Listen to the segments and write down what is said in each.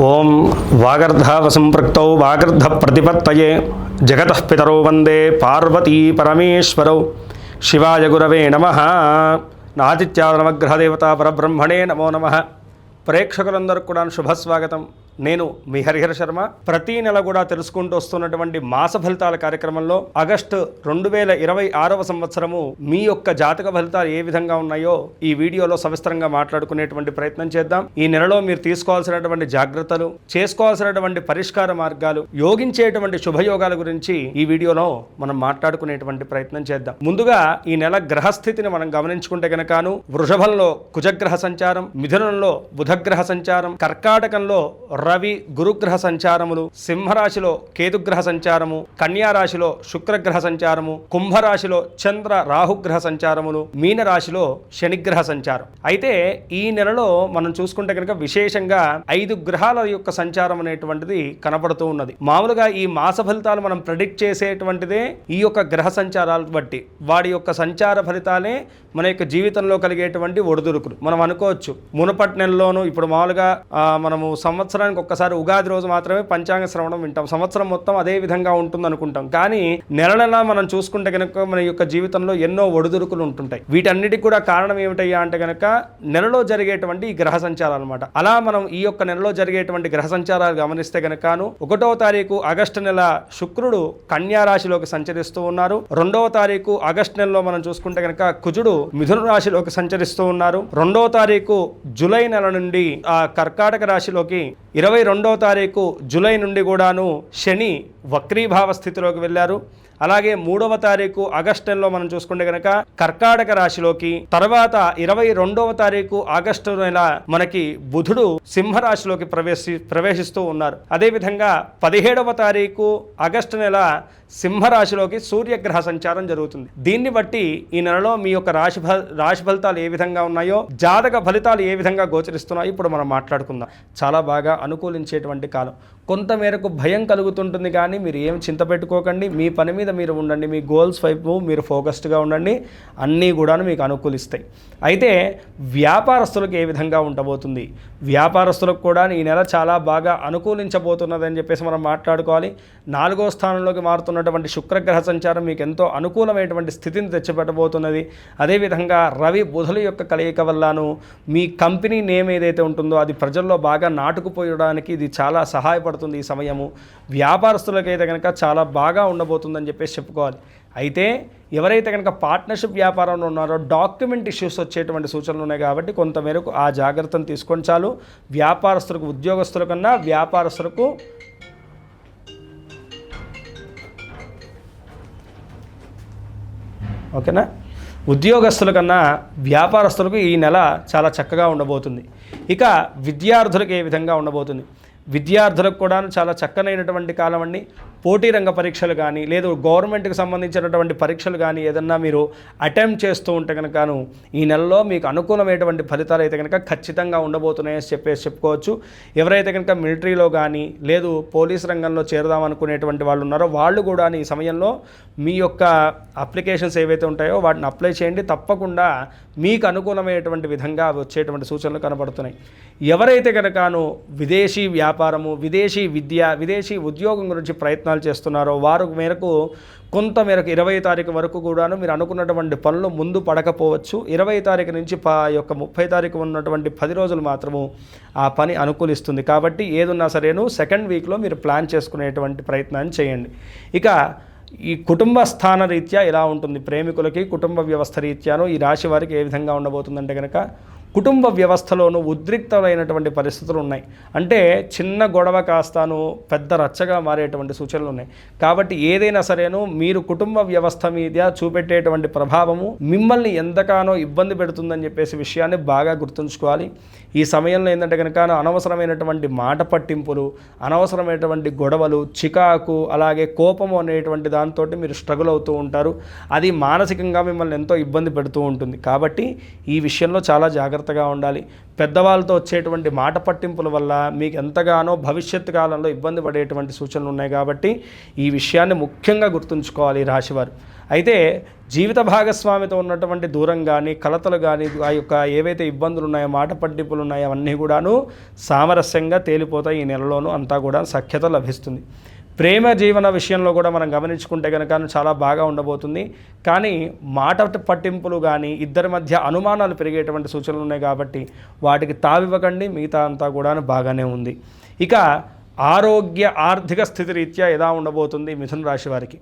ఓం వాగర్ధావసంపృక్తౌ వాగర్ధ ప్రతిపత్తయే జగతః పితరౌ వందే పార్వతీ పరమేశ్వరౌ. శివాయ గురవే నమః. ఆదిత్యాయ నవగ్రహదేవత పరబ్రహ్మణే నమో నమః. ప్రేక్షకులందరికీ కూడా శుభస్వాగతం. నేను మీ హరిహర శర్మ. ప్రతి నెల కూడా తెలుసుకుంటూ వస్తున్నటువంటి మాస ఫలితాల కార్యక్రమంలో ఆగస్టు 2026వ సంవత్సరము మీ యొక్క జాతక ఫలితాలు ఏ విధంగా ఉన్నాయో ఈ వీడియోలో సవిస్తరంగా మాట్లాడుకునేటువంటి ప్రయత్నం చేద్దాం. ఈ నెలలో మీరు తీసుకోవాల్సినటువంటి జాగ్రత్తలు, చేసుకోవాల్సినటువంటి పరిష్కార మార్గాలు, యోగించేటువంటి శుభయోగాల గురించి ఈ వీడియోలో మనం మాట్లాడుకునేటువంటి ప్రయత్నం చేద్దాం. ముందుగా ఈ నెల గ్రహస్థితిని మనం గమనించుకుంటే గనకాను వృషభంలో కుజగ్రహ సంచారం, మిథునంలో బుధగ్రహ సంచారం, కర్కాటకంలో రవి గురుగ్రహ సంచారములు, సింహరాశిలో కేతుగ్రహ సంచారము, కన్యారాశిలో శుక్రగ్రహ సంచారము, కుంభరాశిలో చంద్ర రాహుగ్రహ సంచారములు, మీనరాశిలో శనిగ్రహ సంచారం. అయితే ఈ నెలలో మనం చూసుకుంటే కనుక విశేషంగా 5 గ్రహాల యొక్క సంచారం అనేటువంటిది కనపడుతూ ఉన్నది. మామూలుగా ఈ మాస ఫలితాలు మనం ప్రెడిక్ట్ చేసేటువంటిదే ఈ యొక్క గ్రహ సంచారాలు బట్టి, వాడి యొక్క సంచార ఫలితాలే మన యొక్క జీవితంలో కలిగేటువంటి ఒడిదుడుకులు. మనం అనుకోవచ్చు మునుపటి నెలలోనూ, ఇప్పుడు మామూలుగా మనము సంవత్సరానికి ఒక్కసారి ఉగాది రోజు మాత్రమే పంచాంగ శ్రవణం వింటాం, సంవత్సరం మొత్తం అదే విధంగా ఉంటుంది అనుకుంటాం. కానీ నెల నెల మనం చూసుకుంటే కనుక మన యొక్క జీవితంలో ఎన్నో ఒడిదుడుకులు ఉంటుంటాయి. వీటన్నిటికి కూడా కారణం ఏమిటయ్యా అంటే కనుక నెలలో జరిగేటువంటి ఈ గ్రహ సంచారాలు అనమాట. అలా మనం ఈ యొక్క నెలలో జరిగేటువంటి గ్రహ సంచారాలు గమనిస్తే కనుకను 1వ తారీఖు ఆగస్టు నెల శుక్రుడు కన్యా రాశిలోకి సంచరిస్తూ ఉన్నారు. 2వ తారీఖు ఆగస్టు నెలలో మనం చూసుకుంటే కనుక కుజుడు మిథున రాశిలోకి సంచరిస్తూ ఉన్నారు. 2వ తారీఖు జూలై నెల నుండి కర్కాటక రాశిలోకి, 22వ తారీఖు జూలై నుండి కూడాను శని వక్రీభావ స్థితిలోకి వెళ్ళారు. అలాగే 3వ తారీఖు ఆగస్టు నెలలో మనం చూసుకుంటే కనుక కర్కాటక రాశిలోకి, తర్వాత 22వ తారీఖు ఆగస్టు నెల మనకి బుధుడు సింహరాశిలోకి ప్రవేశిస్తూ ఉన్నారు. అదేవిధంగా 17వ తారీఖు ఆగస్టు నెల సింహరాశిలోకి సూర్యగ్రహ సంచారం జరుగుతుంది. దీన్ని బట్టి ఈ నెలలో మీ యొక్క రాశి ఫలితాలు ఏ విధంగా ఉన్నాయో, జాతక ఫలితాలు ఏ విధంగా గోచరిస్తున్నాయో ఇప్పుడు మనం మాట్లాడుకుందాం. చాలా బాగా అనుకూలించేటువంటి కాలం. కొంత మేరకు భయం కలుగుతుంటుంది, కానీ మీరు ఏం చింత పెట్టుకోకండి. మీ పని మీద మీరు ఉండండి, మీ గోల్స్ వైపు మీరు ఫోకస్డ్గా ఉండండి. అన్నీ కూడా మీకు అనుకూలిస్తాయి. అయితే వ్యాపారస్తులకు ఏ విధంగా ఉండబోతుంది? వ్యాపారస్తులకు కూడా ఈ నెల చాలా బాగా అనుకూలించబోతున్నదని చెప్పేసి మనం మాట్లాడుకోవాలి. 4వ స్థానంలోకి మారుతున్నటువంటి శుక్రగ్రహ సంచారం మీకు ఎంతో అనుకూలమైనటువంటి స్థితిని తెచ్చిపెట్టబోతున్నది. అదేవిధంగా రవి బుధుల యొక్క కలయిక వల్లను మీ కంపెనీ నేమ్ ఏదైతే ఉంటుందో అది ప్రజల్లో బాగా నాటుకుపోయడానికి ఇది చాలా సహాయపడుతుంది. ఈ సమయము వ్యాపారస్తులకైతే కనుక చాలా బాగా ఉండబోతుందని చెప్పేసి చెప్పుకోవాలి. అయితే ఎవరైతే కనుక పార్ట్నర్షిప్ వ్యాపారంలో ఉన్నారో డాక్యుమెంట్ ఇష్యూస్ వచ్చేటువంటి సూచనలు ఉన్నాయి. కాబట్టి కొంతమేరకు ఆ జాగ్రత్తను తీసుకొని చాలు. వ్యాపారస్తులకు, ఉద్యోగస్తుల కన్నా వ్యాపారస్తులకు ఓకేనా, ఉద్యోగస్తుల కన్నా వ్యాపారస్తులకు ఈ నెల చాలా చక్కగా ఉండబోతుంది. ఇక విద్యార్థులకు ఏ విధంగా ఉండబోతుంది? విద్యార్థులకు కూడా చాలా చక్కనైనటువంటి కాలం అండి. పోటీ రంగ పరీక్షలు కానీ, లేదు గవర్నమెంట్కి సంబంధించినటువంటి పరీక్షలు కానీ ఏదన్నా మీరు అటెంప్ట్ చేస్తూ ఉంటే కనుకను ఈ నెలలో మీకు అనుకూలమైనటువంటి ఫలితాలు అయితే కనుక ఖచ్చితంగా ఉండబోతున్నాయని చెప్పుకోవచ్చు. ఎవరైతే కనుక మిలిటరీలో కానీ, లేదు పోలీస్ రంగంలో చేరదామనుకునేటువంటి వాళ్ళు ఉన్నారో వాళ్ళు కూడా ఈ సమయంలో మీ యొక్క అప్లికేషన్స్ ఏవైతే ఉంటాయో వాటిని అప్లై చేయండి. తప్పకుండా మీకు అనుకూలమైనటువంటి విధంగా వచ్చేటువంటి సూచనలు కనబడుతున్నాయి. ఎవరైతే కనుకను విదేశీ వ్యాపారము, విదేశీ విద్య, విదేశీ ఉద్యోగం గురించి ప్రయత్నాలు చేస్తున్నారో వారు మేరకు కొంత మేరకు 20వ తారీఖు వరకు కూడాను మీరు అనుకున్నటువంటి పనులు ముందు పడకపోవచ్చు. 20వ తారీఖు నుంచి 30వ తారీఖు ఉన్నటువంటి 10 రోజులు మాత్రము ఆ పని అనుకూలిస్తుంది. కాబట్టి ఏదున్నా సరేను సెకండ్ వీక్లో మీరు ప్లాన్ చేసుకునేటువంటి ప్రయత్నాన్ని చేయండి. ఇక ఈ కుటుంబ స్థాన రీత్యా ఎలా ఉంటుంది? ప్రేమికులకి కుటుంబ వ్యవస్థ రీత్యాను ఈ రాశి వారికి ఏ విధంగా ఉండబోతుందంటే కనుక కుటుంబ వ్యవస్థలోనూ ఉద్రిక్తమైనటువంటి పరిస్థితులు ఉన్నాయి. అంటే చిన్న గొడవ కాస్తాను పెద్ద రచ్చగా మారేటువంటి సూచనలు ఉన్నాయి. కాబట్టి ఏదైనా సరేను మీరు కుటుంబ వ్యవస్థ మీద చూపెట్టేటువంటి ప్రభావము మిమ్మల్ని ఎంతగానో ఇబ్బంది పెడుతుందని చెప్పేసి విషయాన్ని బాగా గుర్తుంచుకోవాలి. ఈ సమయంలో ఏంటంటే కనుక అనవసరమైనటువంటి మాట పట్టింపులు, అనవసరమైనటువంటి గొడవలు, చికాకు, అలాగే కోపము అనేటువంటి దాంతో మీరు స్ట్రగుల్ అవుతూ ఉంటారు. అది మానసికంగా మిమ్మల్ని ఎంతో ఇబ్బంది పెడుతూ ఉంటుంది. కాబట్టి ఈ విషయంలో చాలా జాగ్రత్త జాగ్రత్తగా ఉండాలి. పెద్దవాళ్ళతో వచ్చేటువంటి మాట పట్టింపుల వల్ల మీకు ఎంతగానో భవిష్యత్తు కాలంలో ఇబ్బంది పడేటువంటి సూచనలు ఉన్నాయి కాబట్టి ఈ విషయాన్ని ముఖ్యంగా గుర్తుంచుకోవాలి ఈ రాశివారు. అయితే జీవిత భాగస్వామితో ఉన్నటువంటి దూరం కానీ కలతలు కానీ ఆ యొక్క ఏవైతే ఇబ్బందులు ఉన్నాయో మాట పట్టింపులు ఉన్నాయో అవన్నీ కూడాను సామరస్యంగా తేలిపోతాయి. ఈ నెలలోనూ అంతా కూడా సఖ్యత లభిస్తుంది. ప్రేమ జీవన విషయంలో కూడా మనం గమనించుకుంటే కనుక చాలా బాగా ఉండబోతుంది. కానీ మాట పట్టింపులు కానీ ఇద్దరి మధ్య అనుమానాలు పెరిగేటువంటి సూచనలు ఉన్నాయి కాబట్టి వాటికి తావివ్వకండి. మిగతా అంతా కూడా బాగానే ఉంది. ఇక ఆరోగ్య ఆర్థిక స్థితి రీత్యా ఎలా ఉండబోతుంది మిథున రాశి వారికి?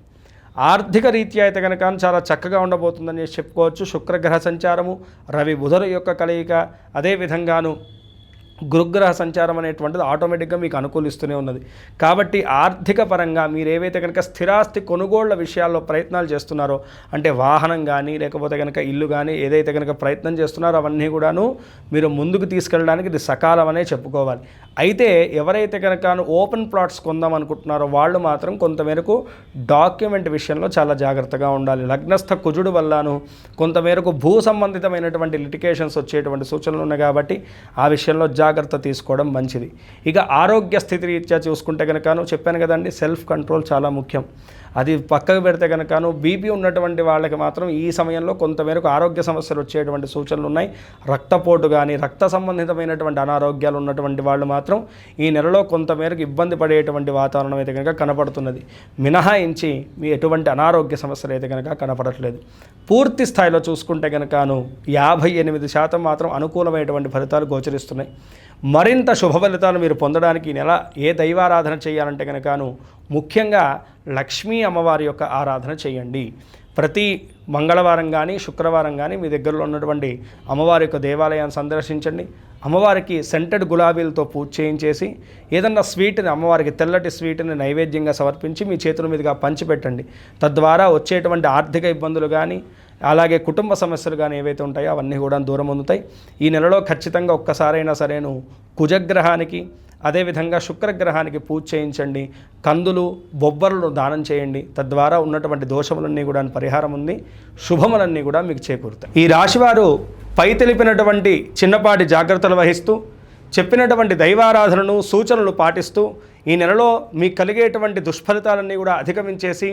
ఆర్థిక రీత్యా అయితే కనుక చాలా చక్కగా ఉండబోతుందని చెప్పుకోవచ్చు. శుక్రగ్రహ సంచారము, రవి బుధుల యొక్క కలయిక, అదేవిధంగాను గురుగ్రహ సంచారం అనేటువంటిది ఆటోమేటిక్గా మీకు అనుకూలిస్తూనే ఉన్నది. కాబట్టి ఆర్థిక పరంగా మీరు ఏవైతే కనుక స్థిరాస్తి కొనుగోళ్ల విషయాల్లో ప్రయత్నాలు చేస్తున్నారో, అంటే వాహనం కానీ లేకపోతే కనుక ఇల్లు కానీ ఏదైతే కనుక ప్రయత్నం చేస్తున్నారో అవన్నీ కూడాను మీరు ముందుకు తీసుకెళ్ళడానికి ఇది సకాలం అనే చెప్పుకోవాలి. అయితే ఎవరైతే కనుక ఓపెన్ ప్లాట్స్ కొందాం అనుకుంటున్నారో వాళ్ళు మాత్రం కొంతమేరకు డాక్యుమెంట్ విషయంలో చాలా జాగ్రత్తగా ఉండాలి. లగ్నస్థ కుజుడు వల్లను కొంతమేరకు భూ సంబంధితమైనటువంటి లిటికేషన్స్ వచ్చేటువంటి సూచనలు ఉన్నాయి కాబట్టి ఆ విషయంలో జాగ్రత్త తీసుకోవడం మంచిది. ఇక ఆరోగ్య స్థితి రీత్యా చూసుకుంటే కనుక చెప్పాను కదండి, సెల్ఫ్ కంట్రోల్ చాలా ముఖ్యం. అది పక్కకు పెడితే కనుక బీపీ ఉన్నటువంటి వాళ్ళకి మాత్రం ఈ సమయంలో కొంతమేరకు ఆరోగ్య సమస్యలు వచ్చేటువంటి సూచనలు ఉన్నాయి. రక్తపోటు కానీ రక్త సంబంధితమైనటువంటి అనారోగ్యాలు ఉన్నటువంటి వాళ్ళు మాత్రం ఈ నెలలో కొంతమేరకు ఇబ్బంది పడేటువంటి వాతావరణం అయితే కనుక కనపడుతున్నది. మినహాయించి మీ ఎటువంటి అనారోగ్య సమస్యలు అయితే కనుక కనపడట్లేదు. పూర్తి స్థాయిలో చూసుకుంటే కనుకను 58% మాత్రం అనుకూలమైనటువంటి ఫలితాలు గోచరిస్తున్నాయి. మరింత శుభ ఫలితాలు మీరు పొందడానికి ఈ నెల ఏ దైవారాధన చేయాలంటే కనుకను ముఖ్యంగా లక్ష్మీ అమ్మవారి యొక్క ఆరాధన చేయండి. ప్రతి మంగళవారం కానీ శుక్రవారం కానీ మీ దగ్గరలో ఉన్నటువంటి అమ్మవారి యొక్క దేవాలయాన్ని సందర్శించండి. అమ్మవారికి సెంటెడ్ గులాబీలతో పూజ చేయించేసి ఏదన్నా స్వీట్ని అమ్మవారికి తెల్లటి స్వీట్ని నైవేద్యంగా సమర్పించి మీ చేతుల మీదుగా పంచిపెట్టండి. తద్వారా వచ్చేటువంటి ఆర్థిక ఇబ్బందులు కానీ అలాగే కుటుంబ సమస్యలు కానీ ఏవైతే ఉంటాయో అవన్నీ కూడా దూరం పొందుతాయి. ఈ నెలలో ఖచ్చితంగా ఒక్కసారైనా సరేను కుజగ్రహానికి అదేవిధంగా శుక్రగ్రహానికి పూజ చేయించండి. కందులు బొబ్బర్లు దానం చేయండి. తద్వారా ఉన్నటువంటి దోషములన్నీ కూడా పరిహారం ఉంది. శుభములన్నీ కూడా మీకు చేకూరుతాయి. ఈ రాశివారు పై తెలిపినటువంటి చిన్నపాటి జాగ్రత్తలు వహిస్తూ చెప్పినటువంటి దైవారాధనను సూచనలు పాటిస్తూ ఈ నెలలో మీకు కలిగేటువంటి దుష్ఫలితాలన్నీ కూడా అధిగమించేసి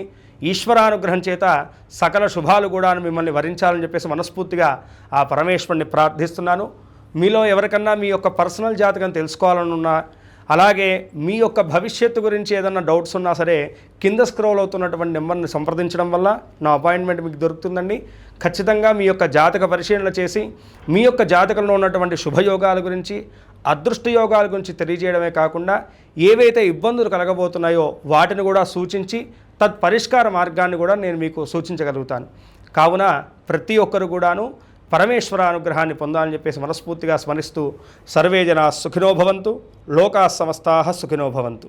ఈశ్వరానుగ్రహం చేత సకల శుభాలు కూడా మిమ్మల్ని వరించాలని చెప్పేసి మనస్ఫూర్తిగా ఆ పరమేశ్వరుని ప్రార్థిస్తున్నాను. మీలో ఎవరికన్నా మీ యొక్క పర్సనల్ జాతకం తెలుసుకోవాలనున్నా అలాగే మీ యొక్క భవిష్యత్తు గురించి ఏదన్నా డౌట్స్ ఉన్నా సరే కింద స్క్రోల్ అవుతున్నటువంటి నెంబర్ని సంప్రదించడం వల్ల నా అపాయింట్మెంట్ మీకు దొరుకుతుందండి. ఖచ్చితంగా మీ యొక్క జాతక పరిశీలన చేసి మీ యొక్క జాతకంలో ఉన్నటువంటి శుభయోగాల గురించి అదృష్ట యోగాల గురించి తెలియజేయడమే కాకుండా ఏవైతే ఇబ్బందులు కలగబోతున్నాయో వాటిని కూడా సూచించి తత్పరిష్కార మార్గాన్ని కూడా నేను మీకు సూచించగలుగుతాను. కావున ప్రతి ఒక్కరు కూడాను పరమేశ్వర అనుగ్రహాన్ని పొందాలని చెప్పేసి మనస్ఫూర్తిగా స్మరిస్తూ సర్వే జనా సుఖినో భవంతు, లోకా సమస్తాః సుఖినో భవంతు.